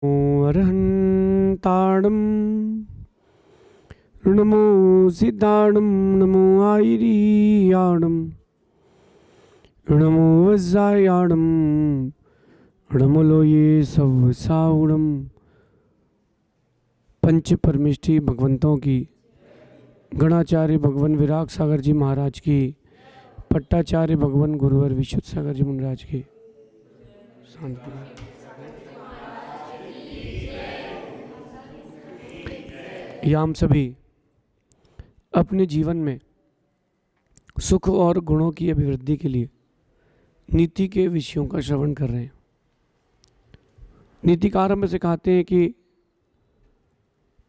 अरहन्ताणं नमो सिद्धाणं नमो आयरियाणं नमो वज्रायाणं नमो लोये सवसावणं। पंच परमेष्ठी भगवंतों की, गणाचार्य भगवान विराग सागर जी महाराज की, पट्टाचार्य भगवान गुरुवर विशुद्ध सागर जी महाराज की। या हम सभी अपने जीवन में सुख और गुणों की अभिवृद्धि के लिए नीति के विषयों का श्रवण कर रहे हैं। नीतिकार हमें सिखाते हैं कि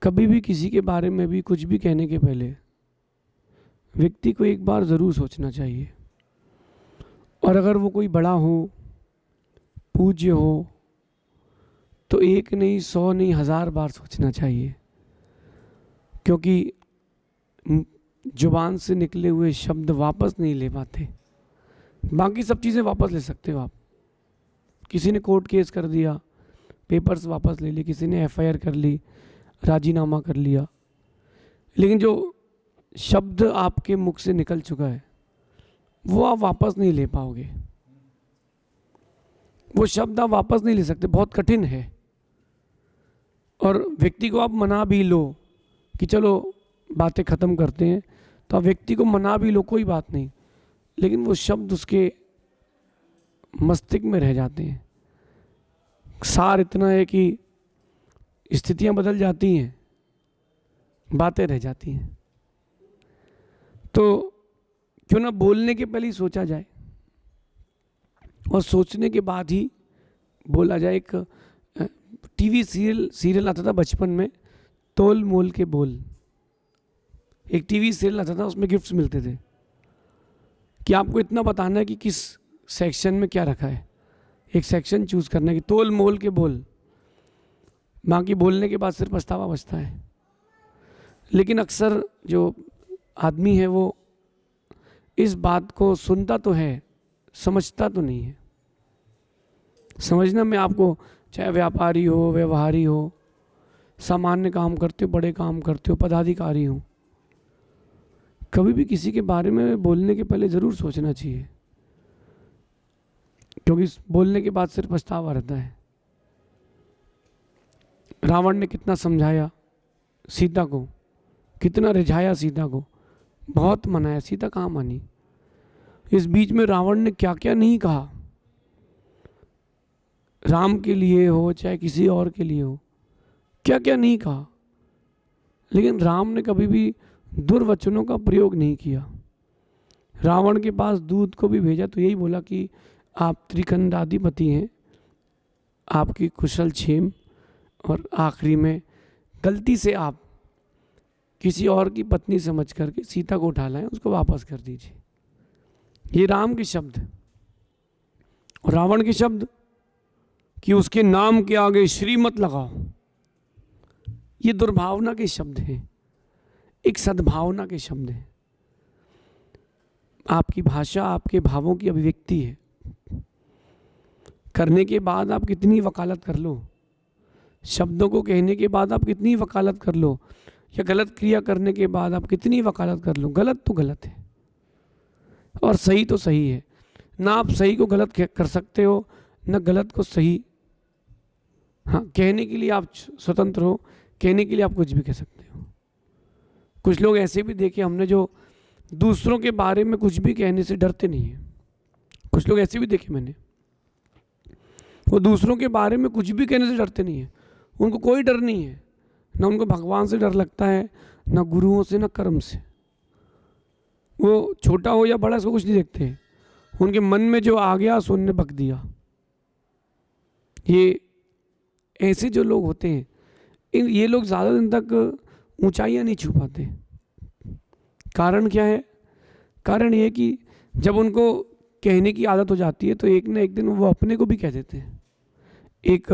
कभी भी किसी के बारे में भी कुछ भी कहने के पहले व्यक्ति को एक बार ज़रूर सोचना चाहिए, और अगर वो कोई बड़ा हो, पूज्य हो, तो एक नहीं, 100 नहीं, 1000 बार सोचना चाहिए। क्योंकि जुबान से निकले हुए शब्द वापस नहीं ले पाते। बाकी सब चीज़ें वापस ले सकते हो आप। किसी ने कोर्ट केस कर दिया, पेपर्स वापस ले लिए, किसी ने FIR कर ली, राजीनामा कर लिया, लेकिन जो शब्द आपके मुख से निकल चुका है वो आप वापस नहीं ले पाओगे। वो शब्द आप वापस नहीं ले सकते, बहुत कठिन है। और व्यक्ति को आप मना भी लो कि चलो बातें ख़त्म करते हैं, तो आप व्यक्ति को मना भी लो, कोई बात नहीं, लेकिन वो शब्द उसके मस्तिष्क में रह जाते हैं। सार इतना है कि स्थितियां बदल जाती हैं, बातें रह जाती हैं। तो क्यों ना बोलने के पहले ही सोचा जाए और सोचने के बाद ही बोला जाए। एक टीवी सीरियल आता था बचपन में, तोल मोल के बोल। एक टीवी सीरियल आता था, उसमें गिफ्ट्स मिलते थे कि आपको इतना बताना है कि किस सेक्शन में क्या रखा है। एक सेक्शन चूज करना है कि तोल मोल के बोल। बाकी बोलने के बाद सिर्फ पछतावा बचता है। लेकिन अक्सर जो आदमी है वो इस बात को सुनता तो है, समझता तो नहीं है। समझना में आपको, चाहे व्यापारी हो, व्यवहारी हो, सामान्य काम करते हो, बड़े काम करते हो, पदाधिकारी हो, कभी भी किसी के बारे में बोलने के पहले ज़रूर सोचना चाहिए। क्योंकि बोलने के बाद सिर्फ पछतावा रहता है। रावण ने कितना समझाया सीता को, कितना रिझाया सीता को, बहुत मनाया, सीता कहाँ मानी। इस बीच में रावण ने क्या क्या नहीं कहा, राम के लिए हो चाहे किसी और के लिए हो, क्या क्या नहीं कहा। लेकिन राम ने कभी भी दुर्वचनों का प्रयोग नहीं किया। रावण के पास दूत को भी भेजा तो यही बोला कि आप त्रिखंडाधिपति हैं, आपकी कुशल क्षेम, और आखिरी में गलती से आप किसी और की पत्नी समझ करके सीता को उठा लाएं, उसको वापस कर दीजिए। ये राम के शब्द। और रावण के शब्द कि उसके नाम के आगे श्री मत लगाओ, ये दुर्भावना के शब्द हैं, एक सद्भावना के शब्द हैं। आपकी भाषा आपके भावों की अभिव्यक्ति है। करने के बाद आप कितनी वकालत कर लो, शब्दों को कहने के बाद आप कितनी वकालत कर लो, या गलत क्रिया करने के बाद आप कितनी वकालत कर लो, गलत तो गलत है और सही तो सही है। ना आप सही को गलत कर सकते हो, ना गलत को सही। हाँ, कहने के लिए आप स्वतंत्र हो, कहने के लिए आप कुछ भी कह सकते हो। कुछ लोग ऐसे भी देखे हमने जो दूसरों के बारे में कुछ भी कहने से डरते नहीं हैं। कुछ लोग ऐसे भी देखे मैंने, वो दूसरों के बारे में कुछ भी कहने से डरते नहीं हैं। उनको कोई डर नहीं है, ना उनको भगवान से डर लगता है, ना गुरुओं से, ना कर्म से। वो छोटा हो या बड़ा इसको कुछ नहीं देखते हैं। उनके मन में जो आ गया सो उन्होंने बक दिया। ये ऐसे जो लोग होते हैं, ये लोग ज़्यादा दिन तक ऊंचाइयां नहीं छू पाते। कारण क्या है? कारण ये कि जब उनको कहने की आदत हो जाती है तो एक ना एक दिन वो अपने को भी कह देते हैं। एक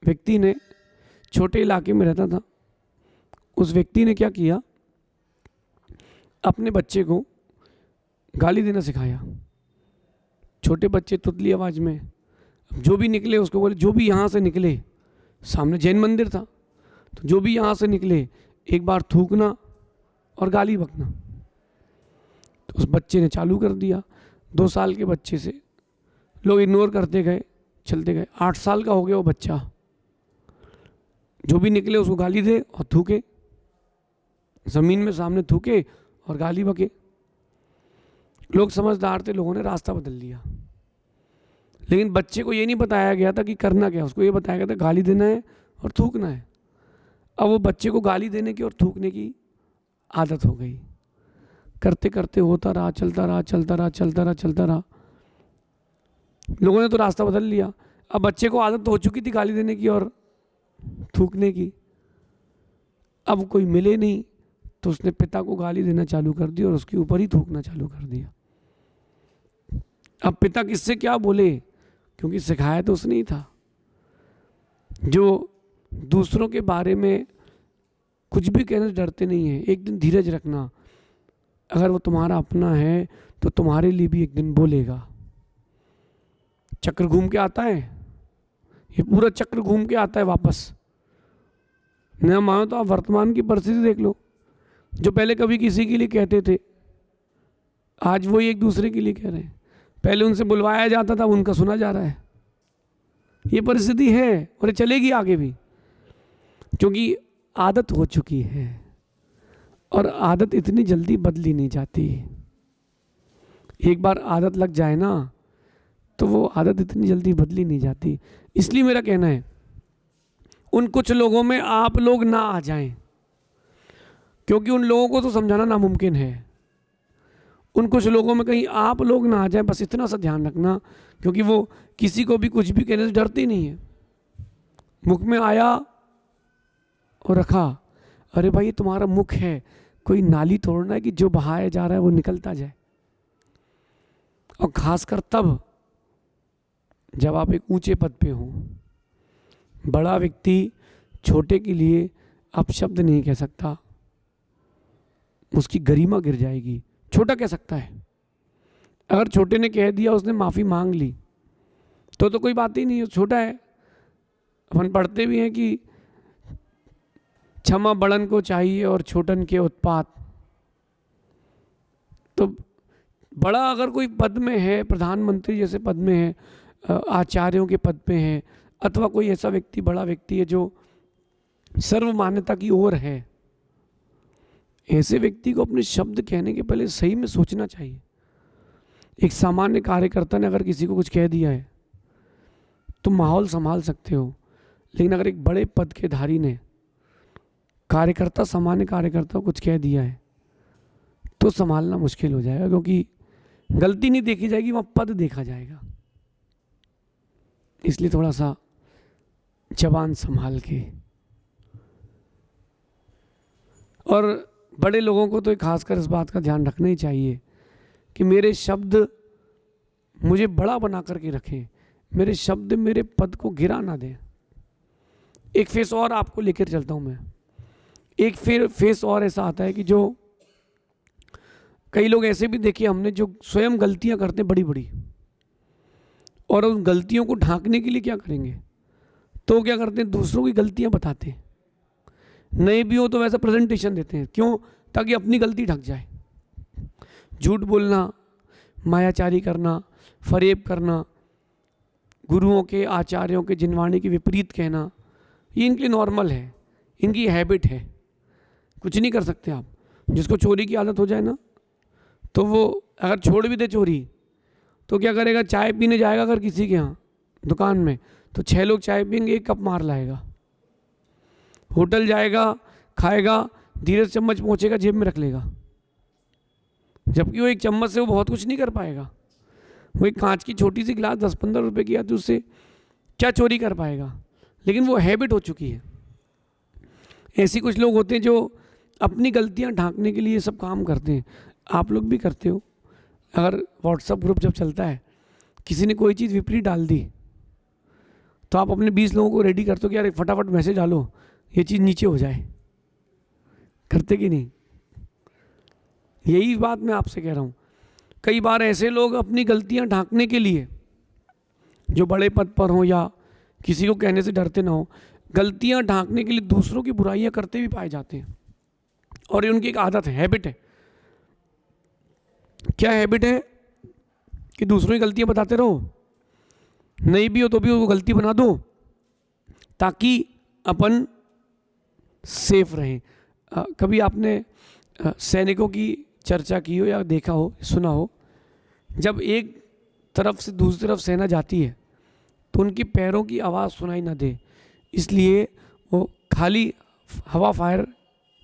व्यक्ति ने, छोटे इलाके में रहता था, उस व्यक्ति ने क्या किया, अपने बच्चे को गाली देना सिखाया। छोटे बच्चे तुतली आवाज़ में, जो भी निकले उसको बोले, जो भी यहाँ से निकले सामने जैन मंदिर था, तो जो भी यहाँ से निकले एक बार थूकना और गाली बकना। तो उस बच्चे ने चालू कर दिया। 2 साल के बच्चे से लोग इग्नोर करते गए, चलते गए। 8 साल का हो गया वो बच्चा, जो भी निकले उसको गाली दे और थूके, ज़मीन में सामने थूके और गाली बके। लोग समझदार थे, लोगों ने रास्ता बदल लिया। लेकिन बच्चे को ये नहीं बताया गया था कि करना क्या, उसको ये बताया गया था गाली देना है और थूकना है। अब वो बच्चे को गाली देने की और थूकने की आदत हो गई। करते करते होता रहा, चलता रहा, चलता रहा, चलता रहा, चलता रहा। लोगों ने तो रास्ता बदल लिया। अब बच्चे को आदत तो हो चुकी थी गाली देने की और थूकने की। अब कोई मिले नहीं तो उसने पिता को गाली देना चालू कर दी और उसके ऊपर ही थूकना चालू कर दिया। अब पिता किससे क्या बोले, क्योंकि सिखाया तो उसने ही था। जो दूसरों के बारे में कुछ भी कहने से डरते नहीं है, एक दिन धीरज रखना। अगर वो तुम्हारा अपना है तो तुम्हारे लिए भी एक दिन बोलेगा। चक्र घूम के आता है, ये पूरा चक्र घूम के आता है वापस। न मानो तो आप वर्तमान की परिस्थिति देख लो। जो पहले कभी किसी के लिए कहते थे, आज वो एक दूसरे के लिए कह रहे हैं। पहले उनसे बुलवाया जाता था, उनका सुना जा रहा है। ये परिस्थिति है और ये चलेगी आगे भी, क्योंकि आदत हो चुकी है और आदत इतनी जल्दी बदली नहीं जाती। एक बार आदत लग जाए ना तो वो आदत इतनी जल्दी बदली नहीं जाती। इसलिए मेरा कहना है उन कुछ लोगों में आप लोग ना आ जाएं, क्योंकि उन लोगों को तो समझाना नामुमकिन है। उन कुछ लोगों में कहीं आप लोग ना आ जाएं, बस इतना सा ध्यान रखना, क्योंकि वो किसी को भी कुछ भी कहने से डरते नहीं है। मुख में आया और रखा, अरे भाई ये तुम्हारा मुख है, कोई नाली तोड़ना है कि जो बहाया जा रहा है वो निकलता जाए। और खासकर तब जब आप एक ऊंचे पद पे हो। बड़ा व्यक्ति छोटे के लिए अपशब्द नहीं कह सकता, उसकी गरिमा गिर जाएगी। छोटा कह सकता है। अगर छोटे ने कह दिया, उसने माफ़ी मांग ली, तो कोई बात ही नहीं है, छोटा है। अपन पढ़ते भी हैं कि क्षमा बड़न को चाहिए और छोटन के उत्पात। तो बड़ा अगर कोई पद में है, प्रधानमंत्री जैसे पद में है, आचार्यों के पद पे है, अथवा कोई ऐसा व्यक्ति, बड़ा व्यक्ति है जो सर्व मान्यता की ओर है, ऐसे व्यक्ति को अपने शब्द कहने के पहले सही में सोचना चाहिए। एक सामान्य कार्यकर्ता ने अगर किसी को कुछ कह दिया है तो माहौल संभाल सकते हो, लेकिन अगर एक बड़े पद के धारी ने कार्यकर्ता, सामान्य कार्यकर्ता को कुछ कह दिया है तो संभालना मुश्किल हो जाएगा, क्योंकि गलती नहीं देखी जाएगी, वहाँ पद देखा जाएगा। इसलिए थोड़ा सा जबान संभाल के। और बड़े लोगों को तो खासकर इस बात का ध्यान रखना ही चाहिए कि मेरे शब्द मुझे बड़ा बना करके रखें, मेरे शब्द मेरे पद को गिरा ना दें। एक फेस और आपको लेकर चलता हूँ मैं। एक फेस और ऐसा आता है कि जो कई लोग ऐसे भी देखिए हमने, जो स्वयं गलतियां करते हैं बड़ी बड़ी, और उन गलतियों को ढांकने के लिए क्या करेंगे, तो क्या करते हैं, दूसरों की गलतियां बताते हैं। नए भी हो तो वैसा प्रेजेंटेशन देते हैं, क्यों, ताकि अपनी गलती ढक जाए। झूठ बोलना, मायाचारी करना, फरेब करना, गुरुओं के, आचार्यों के जिनवाणी के विपरीत कहना, ये इनके लिए नॉर्मल है, इनकी हैबिट है। कुछ नहीं कर सकते आप। जिसको चोरी की आदत हो जाए ना, तो वो अगर छोड़ भी दे चोरी तो क्या करेगा, चाय पीने जाएगा अगर किसी के यहाँ दुकान में, तो 6 लोग चाय पियेंगे, 1 कप मार लाएगा। होटल जाएगा, खाएगा, धीरे से चम्मच पहुँचेगा, जेब में रख लेगा, जबकि वो 1 चम्मच से वो बहुत कुछ नहीं कर पाएगा। वो एक कांच की छोटी सी गिलास 10-15 रुपए की आती, उससे क्या चोरी कर पाएगा, लेकिन वो हैबिट हो चुकी है। ऐसी कुछ लोग होते हैं जो अपनी गलतियां ढांकने के लिए सब काम करते हैं। आप लोग भी करते हो। अगर व्हाट्सएप ग्रुप जब चलता है, किसी ने कोई चीज़ विपरीत डाल दी, तो आप अपने 20 लोगों को रेडी करते हो कि यार फटाफट मैसेज डालो, ये चीज़ नीचे हो जाए। करते कि नहीं? यही बात मैं आपसे कह रहा हूँ। कई बार ऐसे लोग अपनी गलतियां ढांकने के लिए, जो बड़े पद पर हों या किसी को कहने से डरते ना हो, गलतियां ढांकने के लिए दूसरों की बुराइयां करते भी पाए जाते हैं, और ये उनकी एक आदत है, हैबिट है। क्या हैबिट है? कि दूसरों की गलतियां बताते रहो, नहीं भी हो तो भी वो गलती बना दो ताकि अपन सेफ रहें। कभी आपने सैनिकों की चर्चा की हो या देखा हो, सुना हो, जब एक तरफ से दूसरी तरफ सेना जाती है तो उनकी पैरों की आवाज़ सुनाई ना दे, इसलिए वो खाली हवा फायर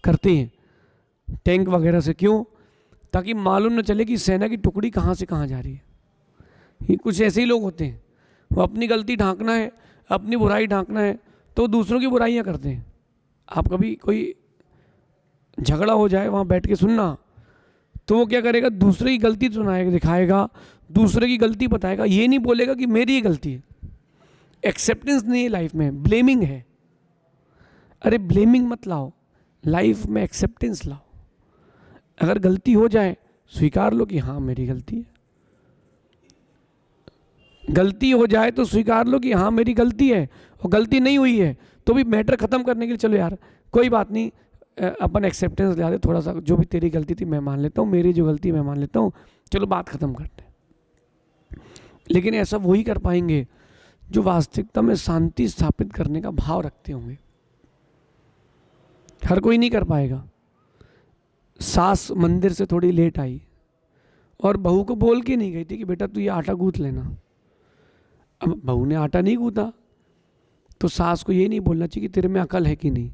करते हैं टैंक वगैरह से। क्यों? ताकि मालूम न चले कि सेना की टुकड़ी कहाँ से कहाँ जा रही है। ये कुछ ऐसे ही लोग होते हैं, वो अपनी गलती ढांकना है, अपनी बुराई ढांकना है तो दूसरों की बुराइयां करते हैं। आप कभी कोई झगड़ा हो जाए वहाँ बैठ के सुनना, तो वो क्या करेगा? दूसरे की गलती सुनाएगा, दिखाएगा, दूसरे की गलती बताएगा, ये नहीं बोलेगा कि मेरी ही गलती है। एक्सेप्टेंस नहीं है लाइफ में, ब्लेमिंग है। अरे ब्लेमिंग मत लाओ, लाइफ में एक्सेप्टेंस लाओ। अगर गलती हो जाए स्वीकार लो कि हाँ मेरी गलती है। गलती हो जाए तो स्वीकार लो कि हाँ मेरी गलती है, और गलती नहीं हुई है तो भी मैटर खत्म करने के लिए चलो यार कोई बात नहीं, अपन एक्सेप्टेंस ले आते, थोड़ा सा जो भी तेरी गलती थी मैं मान लेता हूँ, मेरी जो गलती मैं मान लेता हूँ, चलो बात खत्म करते हैं। लेकिन ऐसा वही कर पाएंगे जो वास्तविकता में शांति स्थापित करने का भाव रखते होंगे। हर कोई नहीं कर पाएगा। सास मंदिर से थोड़ी लेट आई और बहू को बोल के नहीं गई थी कि बेटा तू ये आटा गूंथ लेना। अब बहू ने आटा नहीं गूंथा तो सास को ये नहीं बोलना चाहिए कि तेरे में अकल है कि नहीं,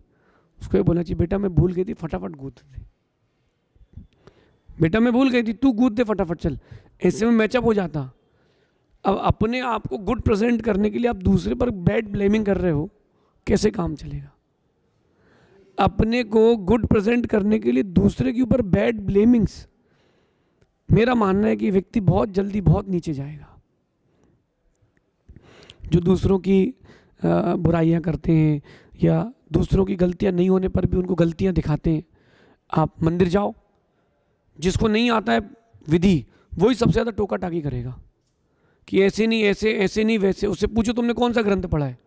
उसको ये बोलना चाहिए बेटा मैं भूल गई थी, फटाफट गूंथ दे, बेटा मैं भूल गई थी, तू गूंथ दे फटाफट चल। ऐसे में मैचअप हो जाता। अब अपने आप को गुड प्रेजेंट करने के लिए आप दूसरे पर बैड ब्लेमिंग कर रहे हो, कैसे काम चलेगा? अपने को गुड प्रेजेंट करने के लिए दूसरे के ऊपर बैड ब्लेमिंग्स, मेरा मानना है कि व्यक्ति बहुत जल्दी बहुत नीचे जाएगा। जो दूसरों की बुराइयां करते हैं या दूसरों की गलतियां नहीं होने पर भी उनको गलतियां दिखाते हैं। आप मंदिर जाओ, जिसको नहीं आता है विधि वही सबसे ज़्यादा टोका टाकी करेगा कि ऐसे नहीं, ऐसे ऐसे नहीं, वैसे। उससे पूछो तुमने कौन सा ग्रंथ पढ़ा है,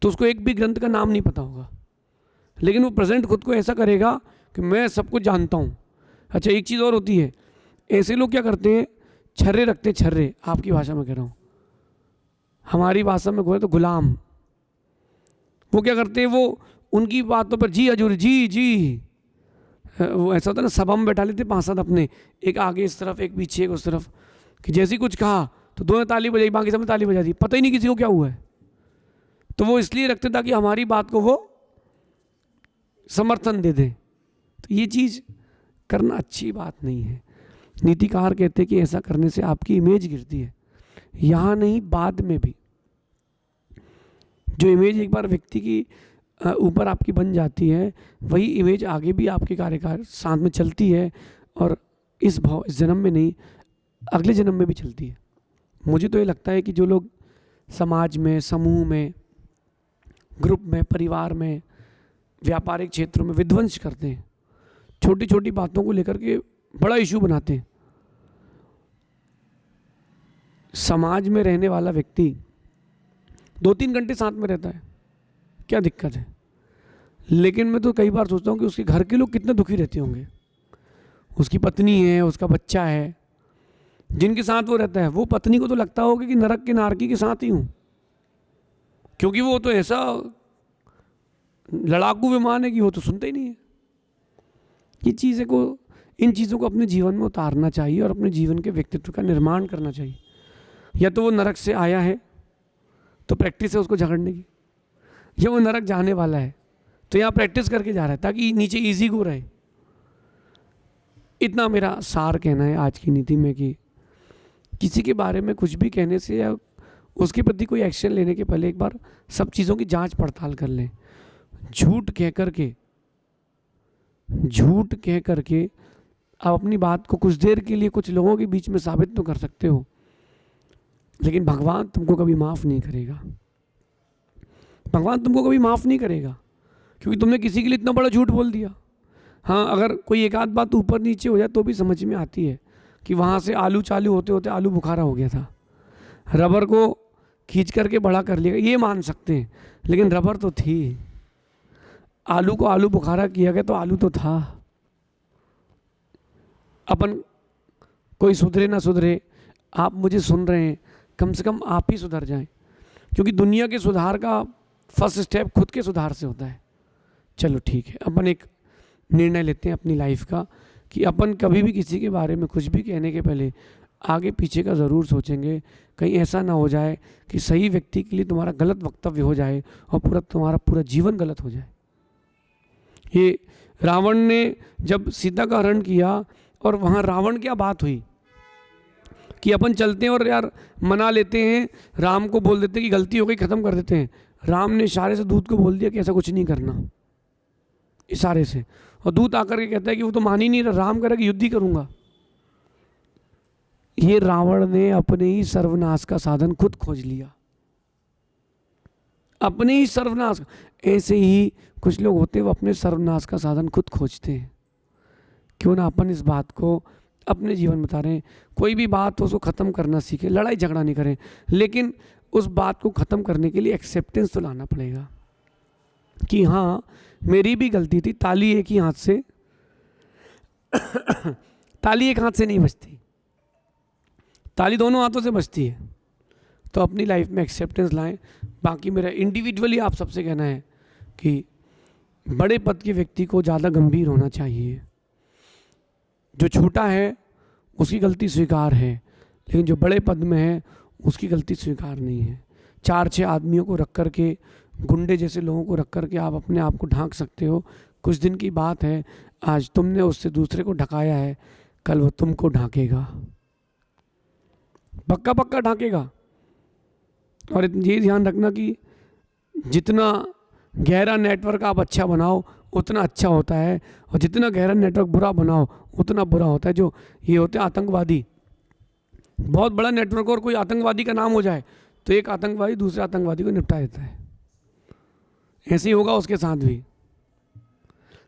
तो उसको एक भी ग्रंथ का नाम नहीं पता होगा, लेकिन वो प्रेजेंट खुद को ऐसा करेगा कि मैं सब कुछ जानता हूँ। अच्छा एक चीज़ और होती है, ऐसे लोग क्या करते हैं, छर्रे रखते हैं, छर्रे आपकी भाषा में कह रहा हूँ, हमारी भाषा में कहे तो गुलाम। वो क्या करते हैं, वो उनकी बातों पर जी हजूर जी जी, वो ऐसा होता है ना, सभा में बैठा लेते 5-7 अपने, एक आगे इस तरफ एक पीछे एक उस तरफ, कि जैसे ही कुछ कहा तो दोनों ताली बजाई, बाकी सब में ताली बजा दी, पता ही नहीं किसी को क्या हुआ है। तो वो इसलिए रखते ताकि हमारी बात को वो समर्थन दे दें। तो ये चीज़ करना अच्छी बात नहीं है। नीतिकार कहते हैं कि ऐसा करने से आपकी इमेज गिरती है, यहाँ नहीं बाद में भी। जो इमेज एक बार व्यक्ति की ऊपर आपकी बन जाती है, वही इमेज आगे भी आपके कार्यकाल साथ में चलती है, और इस जन्म में नहीं अगले जन्म में भी चलती है। मुझे तो ये लगता है कि जो लोग समाज में, समूह में, ग्रुप में, परिवार में, व्यापारिक क्षेत्रों में विध्वंस करते हैं, छोटी छोटी बातों को लेकर के बड़ा इशू बनाते हैं। समाज में रहने वाला व्यक्ति 2-3 घंटे साथ में रहता है, क्या दिक्कत है? लेकिन मैं तो कई बार सोचता हूँ कि उसके घर के लोग कितने दुखी रहते होंगे। उसकी पत्नी है, उसका बच्चा है, जिनके साथ वो रहता है, वो पत्नी को तो लगता होगा कि नरक के नारकी के साथ ही हूँ, क्योंकि वो तो ऐसा लड़ाकू विमान है कि वो तो सुनते ही नहीं है। इन चीज़ों को अपने जीवन में उतारना चाहिए और अपने जीवन के व्यक्तित्व का निर्माण करना चाहिए। या तो वो नरक से आया है तो प्रैक्टिस है उसको झगड़ने की, या वो नरक जाने वाला है तो यहाँ प्रैक्टिस करके जा रहा है ताकि नीचे इजी को रहे। इतना मेरा सार कहना है आज की नीति में कि किसी के बारे में कुछ भी कहने से या उसके प्रति कोई एक्शन लेने के पहले एक बार सब चीज़ों की जांच पड़ताल कर लें। झूठ कह करके आप अपनी बात को कुछ देर के लिए कुछ लोगों के बीच में साबित तो कर सकते हो, लेकिन भगवान तुमको कभी माफ़ नहीं करेगा। भगवान तुमको कभी माफ़ नहीं करेगा, क्योंकि तुमने किसी के लिए इतना बड़ा झूठ बोल दिया। हाँ, अगर कोई एक आध बात ऊपर नीचे हो जाए तो भी समझ में आती है कि वहाँ से आलू चालू होते होते आलू बुखारा हो गया था। रबर को खींच करके बड़ा कर लिया, ये मान सकते हैं, लेकिन रबर तो थी। आलू को आलू बुखारा किया गया तो आलू तो था। अपन कोई सुधरे ना सुधरे, आप मुझे सुन रहे हैं, कम से कम आप ही सुधर जाएं, क्योंकि दुनिया के सुधार का फर्स्ट स्टेप खुद के सुधार से होता है। चलो ठीक है, अपन एक निर्णय लेते हैं अपनी लाइफ का कि अपन कभी भी किसी के बारे में कुछ भी कहने के पहले आगे पीछे का ज़रूर सोचेंगे। कहीं ऐसा ना हो जाए कि सही व्यक्ति के लिए तुम्हारा गलत वक्तव्य हो जाए और तुम्हारा पूरा जीवन गलत हो जाए। ये रावण ने जब सीता का हरण किया और वहाँ रावण क्या बात हुई कि अपन चलते हैं और यार मना लेते हैं, राम को बोल देते हैं कि गलती हो गई, ख़त्म कर देते हैं। राम ने इशारे से दूत को बोल दिया कि ऐसा कुछ नहीं करना, इशारे से, और दूत आकर के कहता है कि वो तो मान ही नहीं रहा, राम करेगा युद्ध ही करूंगा। ये रावण ने अपने ही सर्वनाश का साधन खुद खोज लिया, अपने ही सर्वनाश। ऐसे ही कुछ लोग होते हैं, वो अपने सर्वनाश का साधन खुद खोजते हैं। क्यों ना अपन इस बात को अपने जीवन में बता रहे हैं। कोई भी बात हो उसको ख़त्म करना सीखें, लड़ाई झगड़ा नहीं करें, लेकिन उस बात को ख़त्म करने के लिए एक्सेप्टेंस तो लाना पड़ेगा कि हाँ मेरी भी गलती थी। ताली एक ही हाथ से ताली एक हाथ से नहीं बजती, ताली दोनों हाथों से बजती है। तो अपनी लाइफ में एक्सेप्टेंस लाएं। बाकी मेरा इंडिविजुअली आप सबसे कहना है कि बड़े पद के व्यक्ति को ज़्यादा गंभीर होना चाहिए। जो छोटा है उसकी गलती स्वीकार है, लेकिन जो बड़े पद में है उसकी गलती स्वीकार नहीं है। 4-6 आदमियों को रख कर के, गुंडे जैसे लोगों को रख कर के आप अपने आप को ढांक सकते हो। कुछ दिन की बात है, आज तुमने उससे दूसरे को ढकाया है, कल वो तुमको ढांकेगा, पक्का पक्का ढांकेगा। और ये ध्यान रखना कि जितना गहरा नेटवर्क आप अच्छा बनाओ उतना अच्छा होता है, और जितना गहरा नेटवर्क बुरा बनाओ उतना बुरा होता है। जो ये होते हैं आतंकवादी, बहुत बड़ा नेटवर्क और कोई आतंकवादी का नाम हो जाए तो एक आतंकवादी दूसरे आतंकवादी को निपटा देता है। ऐसे ही होगा उसके साथ भी।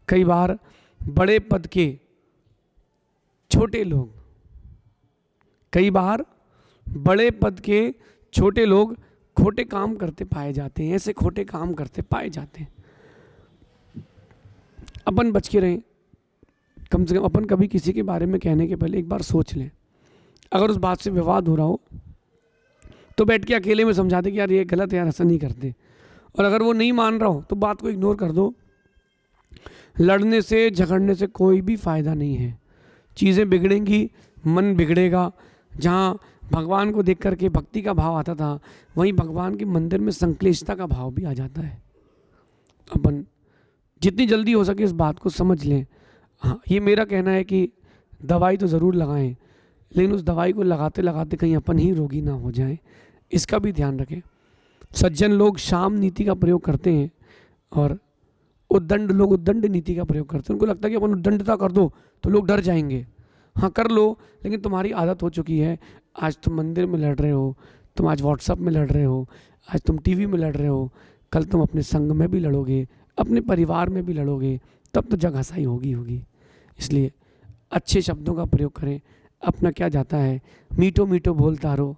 कई बार बड़े पद के छोटे लोग, कई बार बड़े पद के छोटे लोग खोटे काम करते पाए जाते हैं, ऐसे खोटे काम करते पाए जाते हैं। अपन बच के रहें, कम से कम अपन कभी किसी के बारे में कहने के पहले एक बार सोच लें। अगर उस बात से विवाद हो रहा हो तो बैठ के अकेले में समझा दे कि यार ये गलत है, यार ऐसा नहीं करते। और अगर वो नहीं मान रहा हो तो बात को इग्नोर कर दो। लड़ने से झगड़ने से कोई भी फ़ायदा नहीं है, चीज़ें बिगड़ेंगी, मन बिगड़ेगा। जहाँ भगवान को देख करके भक्ति का भाव आता था, वहीं भगवान के मंदिर में संक्लेशता का भाव भी आ जाता है। अपन जितनी जल्दी हो सके इस बात को समझ लें। हाँ, ये मेरा कहना है कि दवाई तो ज़रूर लगाएं, लेकिन उस दवाई को लगाते लगाते कहीं अपन ही रोगी ना हो जाएं, इसका भी ध्यान रखें। सज्जन लोग शाम नीति का प्रयोग करते हैं और उद्दंड लोग उद्दंड नीति का प्रयोग करते हैं। उनको लगता है कि अपन उद्दंडता कर दो तो लोग डर जाएंगे। हाँ कर लो, लेकिन तुम्हारी आदत हो चुकी है। आज तुम मंदिर में लड़ रहे हो, तुम आज व्हाट्सएप में लड़ रहे हो, आज तुम टीवी में लड़ रहे हो, कल तुम अपने संग में भी लड़ोगे, अपने परिवार में भी लड़ोगे, तब तो जग हंसाई होगी। इसलिए अच्छे शब्दों का प्रयोग करें। अपना क्या जाता है, मीठो मीठो बोलता रहो,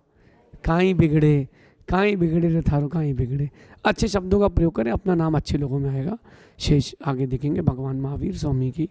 काहीं बिगड़े रे थारो काहीं बिगड़े। अच्छे शब्दों का प्रयोग करें, अपना नाम अच्छे लोगों में आएगा। शेष आगे देखेंगे। भगवान महावीर स्वामी की